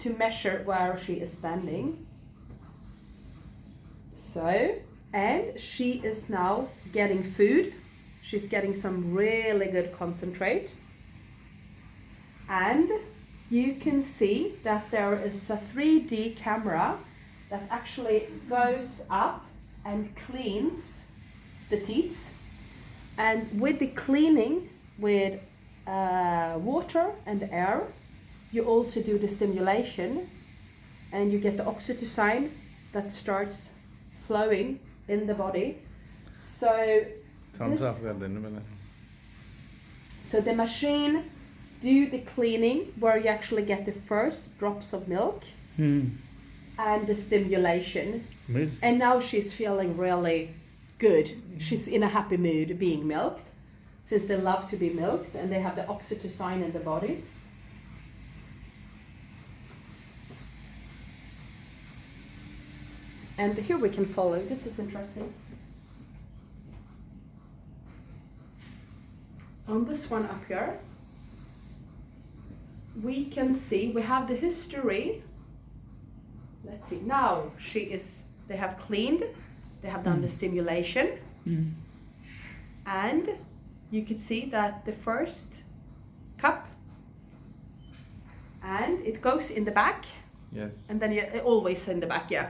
to measure where she is standing. So, and she is now getting food. She's getting some really good concentrate. And you can see that there is a 3D camera that actually goes up and cleans the teats. And with the cleaning with water and air, you also do the stimulation, and you get the oxytocin that starts flowing in the body. So so the machine do the cleaning where you actually get the first drops of milk and the stimulation. And now she's feeling really good. She's in a happy mood being milked, since they love to be milked and they have the oxytocin in their bodies. And here we can follow. This is interesting. On this one up here, we can see we have the history. Let's see. Now they have cleaned, they have done the stimulation, and you can see that the first cup, and it goes in the back. Yes. And then always in the back, yeah.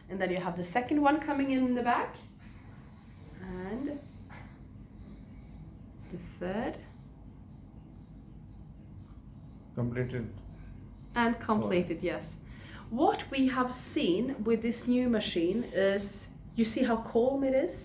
And then you have the second one coming in the back, and the third. Completed. And completed, yes. What we have seen with this new machine is, you see how calm it is?